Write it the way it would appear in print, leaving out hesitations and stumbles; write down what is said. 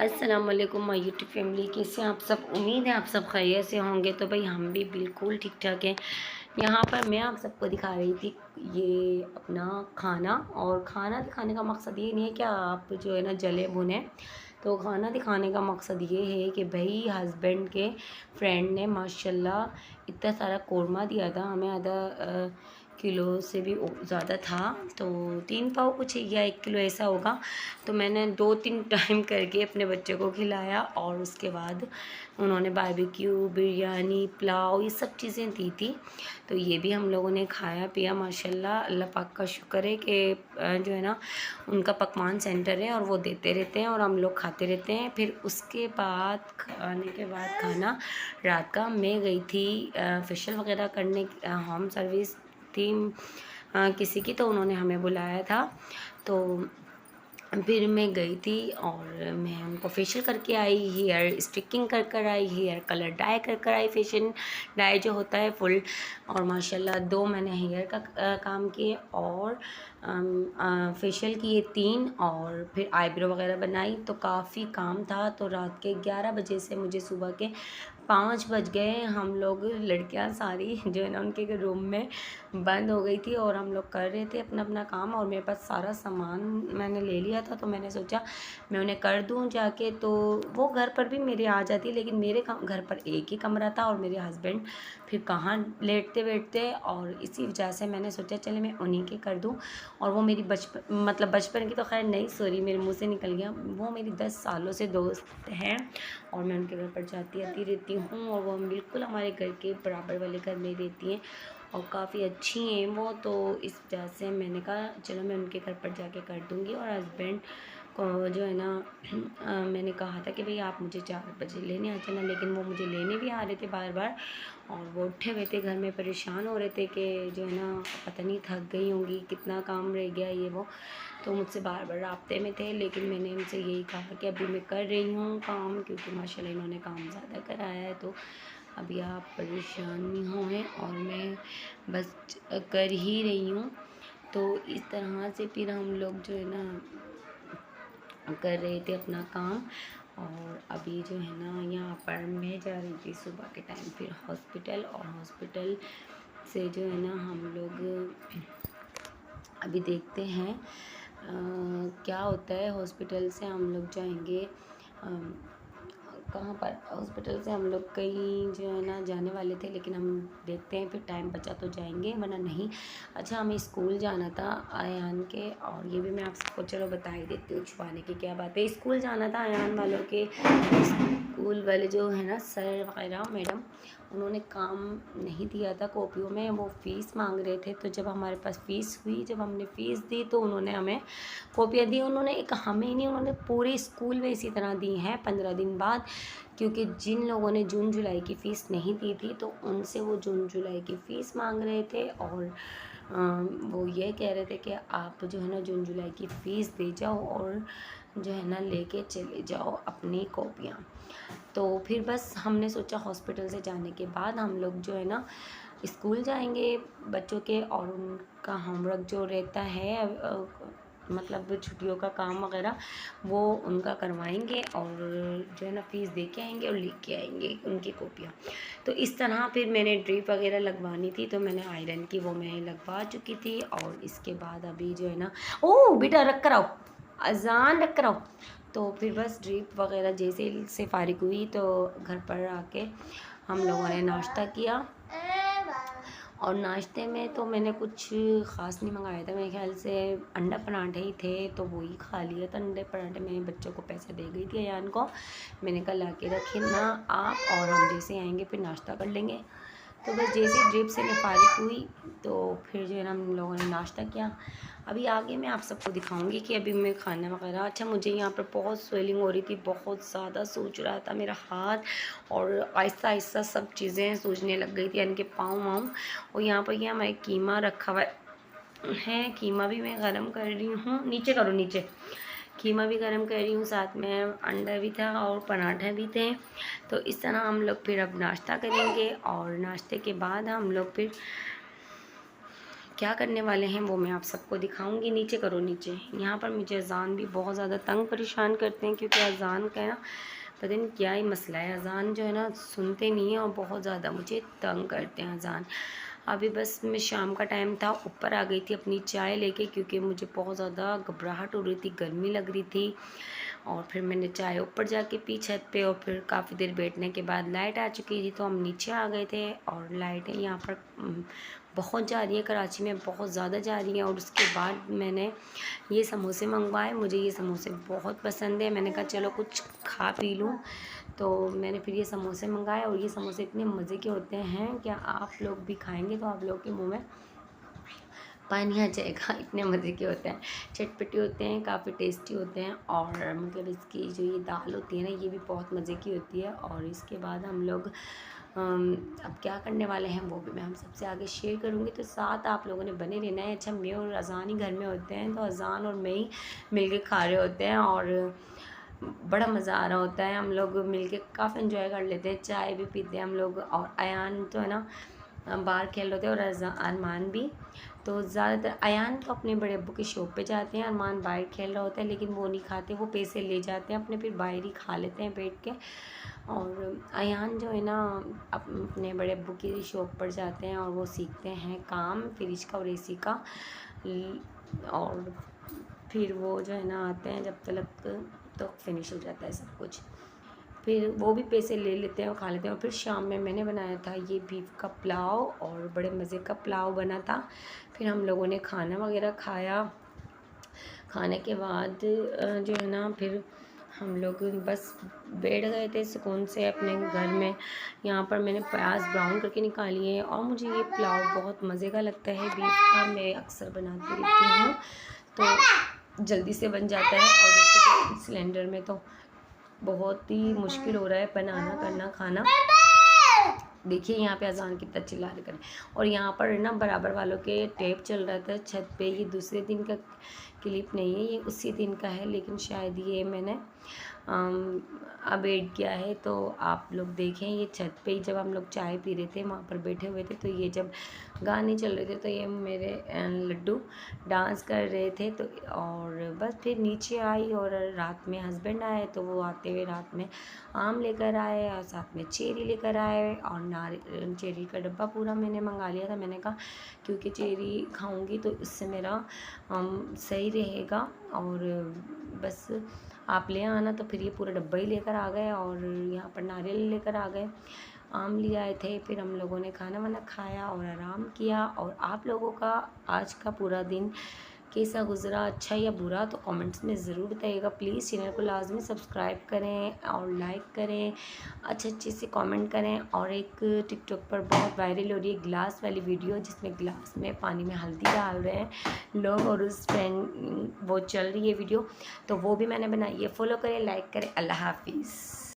अस्सलाम वालेकुम my YouTube family, कैसे हैं आप सब। उम्मीद है आप सब खैरियत से होंगे। तो भाई हम भी बिल्कुल ठीक ठाक हैं। यहाँ पर मैं आप सबको दिखा रही थी ये अपना खाना। और खाना दिखाने का मकसद ये नहीं है कि आप जो है ना जले भुने। तो खाना दिखाने का मकसद ये है कि भाई हस्बैंड के फ्रेंड ने माशाल्लाह इतना सारा कौरमा दिया था हमें। आधा किलो से भी ज़्यादा था, तो 3 पाव कुछ या 1 किलो ऐसा होगा। तो मैंने 2-3 टाइम करके अपने बच्चे को खिलाया। और उसके बाद उन्होंने बारबेक्यू, बिरयानी, पुलाव ये सब चीज़ें दी थी। तो ये भी हम लोगों ने खाया पिया माशाल्लाह। अल्लाह पाक का शुक्र है कि जो है ना उनका पकवान सेंटर है और वो देते रहते हैं और हम लोग खाते रहते हैं। फिर उसके बाद खाने के बाद खाना रात का मैं गई थी फेशियल वगैरह करने। होम सर्विस थी किसी की, तो उन्होंने हमें बुलाया था। तो फिर मैं गई थी और मैं उनको फेशियल करके आई, हेयर स्टिकिंग कर कर आई, हेयर कलर डाई कर कर आई, फेशियल डाई जो होता है फुल। और माशाल्लाह 2 मैंने हेयर का काम किए और फेशियल किए 3, और फिर आईब्रो वगैरह बनाई। तो काफ़ी काम था। तो रात के 11 बजे से मुझे सुबह के 5 बज गए। हम लोग लड़कियां सारी जो है ना उनके रूम में बंद हो गई थी और हम लोग कर रहे थे अपना अपना काम। और मेरे पास सारा सामान मैंने ले लिया था, तो मैंने सोचा मैं उन्हें कर दूं जाके। तो वो घर पर भी मेरे आ जाती, लेकिन मेरे घर पर एक ही कमरा था और मेरे हस्बैंड फिर कहाँ लेटते बैठते। और इसी वजह से मैंने सोचा चले मैं उन्हीं के कर दूं। और वो मेरी बचपन की तो खैर नहीं, सॉरी मेरे मुँह से निकल गया, वो मेरी 10 सालों से दोस्त हैं और मैं उनके घर पर जाती आती रहती हूँ। और वो बिल्कुल हमारे घर के बराबर वाले घर में रहती हैं और काफ़ी अच्छी हैं वो। तो इस वजह से मैंने कहा चलो मैं उनके घर पर जाके कर दूँगी। और हस्बैंड को जो है ना मैंने कहा था कि भाई आप मुझे 4 बजे लेने आ जाना, लेकिन वो मुझे लेने भी आ रहे थे बार बार। और वो उठे हुए थे घर में, परेशान हो रहे थे कि जो है ना पता नहीं थक गई होंगी, कितना काम रह गया ये वो। तो मुझसे बार बार राब्ते में थे, लेकिन मैंने उनसे यही कहा कि अभी मैं कर रही हूँ काम, क्योंकि माशाल्लाह इन्होंने काम ज़्यादा कराया है। तो अभी आप परेशान नहीं हों, और मैं बस कर ही रही हूँ। तो इस तरह से फिर हम लोग जो है ना कर रहे थे अपना काम। और अभी जो है ना यहाँ पर मैं जा रही थी सुबह के टाइम फिर हॉस्पिटल। और हॉस्पिटल से जो है ना हम लोग अभी देखते हैं क्या होता है। हॉस्पिटल से हम लोग जाएंगे कहाँ पर, हॉस्पिटल से हम लोग कहीं जो है ना जाने वाले थे, लेकिन हम देखते हैं फिर टाइम बचा तो जाएंगे वरना नहीं। अच्छा हमें स्कूल जाना था अयान के, और ये भी मैं आप सबको चलो बता ही देती हूँ, छुपाने की क्या बात है। स्कूल जाना था अयान वालों के, स्कूल वाले जो है ना सर वगैरह मैडम, उन्होंने काम नहीं दिया था कॉपियों में, वो फ़ीस मांग रहे थे। तो जब हमारे पास फ़ीस हुई, जब हमने फ़ीस दी, तो उन्होंने हमें कॉपियाँ दी। उन्होंने एक हमें नहीं, उन्होंने पूरे स्कूल में इसी तरह दी हैं 15 दिन बाद। क्योंकि जिन लोगों ने जून जुलाई की फ़ीस नहीं दी थी, तो उनसे वो जून जुलाई की फ़ीस मांग रहे थे। और वो ये कह रहे थे कि आप जो है ना जून जुलाई की फ़ीस दे जाओ और जो है ना लेके चले जाओ अपनी कॉपियाँ। तो फिर बस हमने सोचा हॉस्पिटल से जाने के बाद हम लोग जो है ना स्कूल जाएंगे बच्चों के, और उनका होमवर्क जो रहता है मतलब छुट्टियों का काम वगैरह वो उनका करवाएंगे, और जो है ना फ़ीस दे के आएंगे और लिख के आएंगे उनकी कॉपियाँ। तो इस तरह फिर मैंने ड्रिप वगैरह लगवानी थी, तो मैंने आयरन की वो मैं लगवा चुकी थी। और इसके बाद अभी जो है ना, ओ बेटा रख कर आओ, अजान रख कर आओ। तो फिर बस ड्रिप वगैरह जैसे से फारिग हुई, तो घर पर आके हम लोगों ने नाश्ता किया। और नाश्ते में तो मैंने कुछ ख़ास नहीं मंगाया था, मेरे ख्याल से अंडा पराठे ही थे, तो वही खा लिया था। अंडे पराठे मैंने बच्चों को पैसे दे गई थी अयान को, मैंने कहा ला के रखे ना आप, और हम जैसे आएंगे फिर नाश्ता कर लेंगे। तो बस जैसे ड्रिप से मैं फारिग हुई, तो फिर जो है ना हम लोगों ने नाश्ता किया। अभी आगे मैं आप सबको दिखाऊंगी कि अभी मैं खाना वगैरह। अच्छा मुझे यहाँ पर बहुत स्वेलिंग हो रही थी, बहुत ज़्यादा सूज रहा था मेरा हाथ, और आहिस्ता आहिस्ता सब चीज़ें सूजने लग गई थी, यानी कि पाँव वाँव। और यहाँ पर ये हमारे कीमा रखा हुआ है, कीमा भी मैं गरम कर रही हूँ, नीचे करो नीचे। कीमा भी गरम कर रही हूँ, साथ में अंडा भी था और पराठे भी थे। तो इस तरह हम लोग फिर अब नाश्ता करेंगे, और नाश्ते के बाद हम लोग फिर क्या करने वाले हैं वो मैं आप सबको दिखाऊंगी। नीचे करो नीचे। यहाँ पर मुझे अजान भी बहुत ज़्यादा तंग परेशान करते हैं, क्योंकि अजान का ना पता नहीं क्या ही मसला है। अजान जो है ना सुनते नहीं हैं और बहुत ज़्यादा मुझे तंग करते हैं अजान। अभी बस मैं शाम का टाइम था, ऊपर आ गई थी अपनी चाय लेके, क्योंकि मुझे बहुत ज़्यादा घबराहट हो रही थी, गर्मी लग रही थी। और फिर मैंने चाय ऊपर जाके पी छत पे, और फिर काफ़ी देर बैठने के बाद लाइट आ चुकी थी, तो हम नीचे आ गए थे। और लाइटें यहाँ पर बहुत जा रही है, कराची में बहुत ज़्यादा जा रही हैं। और उसके बाद मैंने ये समोसे मंगवाए, मुझे ये समोसे बहुत पसंद है। मैंने कहा चलो कुछ खा पी लूँ, तो मैंने फिर ये समोसे मंगाए। और ये समोसे इतने मज़े के होते हैं, क्या आप लोग भी खाएंगे तो आप लोग के मुंह में पानी आ जाएगा, इतने मज़े के होते हैं। चटपटे होते हैं, काफ़ी टेस्टी होते हैं। और मतलब इसकी जो ये दाल होती है ना, ये भी बहुत मज़े की होती है। और इसके बाद हम लोग अब क्या करने वाले हैं वो भी मैं हम सबसे आगे शेयर करूँगी, तो साथ आप लोगों ने बने रहना है। अच्छा, मैं और अज़ान ही घर में होते हैं, तो अज़ान और मैं ही मिल के खा रहे होते हैं, और बड़ा मज़ा आ रहा होता है। हम लोग मिल के काफ़ी इन्जॉय कर लेते हैं, चाय भी पीते हैं हम लोग। और अयान तो है ना बाहर खेल रहे थे, और अरमान भी। तो ज़्यादातर अयान तो अपने बड़े अब्बू की शॉप पे जाते हैं, अरमान बाहर खेल रहा होता है, लेकिन वो नहीं खाते, वो पैसे ले जाते हैं अपने, फिर बाहर ही खा लेते हैं बैठ के। और अयान जो है ना अपने बड़े अब्बू की शॉप पर जाते हैं, और वो सीखते हैं काम फ्रिज का और एसी का। और फिर वो जो है ना आते हैं, जब तक तो फिनिश हो जाता है सब कुछ। फिर वो भी पैसे ले लेते हैं और खा लेते हैं। और फिर शाम में मैंने बनाया था ये बीफ का पुलाव, और बड़े मज़े का पुलाव बना था। फिर हम लोगों ने खाना वगैरह खाया। खाने के बाद जो है ना फिर हम लोग बस बैठ गए थे सुकून से अपने घर में। यहाँ पर मैंने प्याज ब्राउन करके निकाली है, और मुझे ये पुलाव बहुत मज़े का लगता है बीफ का, मैं अक्सर बनाती रहती हूँ, तो जल्दी से बन जाता है। और जैसे कि सिलेंडर में तो बहुत ही मुश्किल हो रहा है बनाना करना खाना। देखिए यहाँ पे अजान कितना चिल्ला रहे करें। और यहाँ पर ना बराबर वालों के टेप चल रहा था छत पे। ये दूसरे दिन का क्लिप नहीं है, ये उसी दिन का है, लेकिन शायद ये मैंने अब ऐड किया है, तो आप लोग देखें। ये छत पे ही जब हम लोग चाय पी रहे थे, वहाँ पर बैठे हुए थे, तो ये जब गाने चल रहे थे, तो ये मेरे लड्डू डांस कर रहे थे। तो और बस फिर नीचे आई, और रात में हस्बैंड आए, तो वो आते हुए रात में आम लेकर आए, और साथ में चेरी लेकर आए। और चेरी का डब्बा पूरा मैंने मंगा लिया था। मैंने कहा क्योंकि चेरी खाऊंगी तो इससे मेरा सही रहेगा, और बस आप ले आना। तो फिर ये पूरा डब्बा ही लेकर आ गए, और यहाँ पर नारियल लेकर आ गए, आम ले आए थे। फिर हम लोगों ने खाना वाना खाया और आराम किया। और आप लोगों का आज का पूरा दिन कैसा गुजरा, अच्छा या बुरा, तो कमेंट्स में ज़रूर बताइएगा। प्लीज़ चैनल को लाजमी सब्सक्राइब करें और लाइक करें, अच्छे से कमेंट करें। और एक टिकटॉक पर बहुत वायरल हो रही है ग्लास वाली वीडियो, जिसमें ग्लास में पानी में हल्दी डाल रहे हैं लोग, और उस ट्रेंड वो चल रही है वीडियो, तो वो भी मैंने बनाई है। फॉलो करें, लाइक करें। अल्लाह हाफिज़।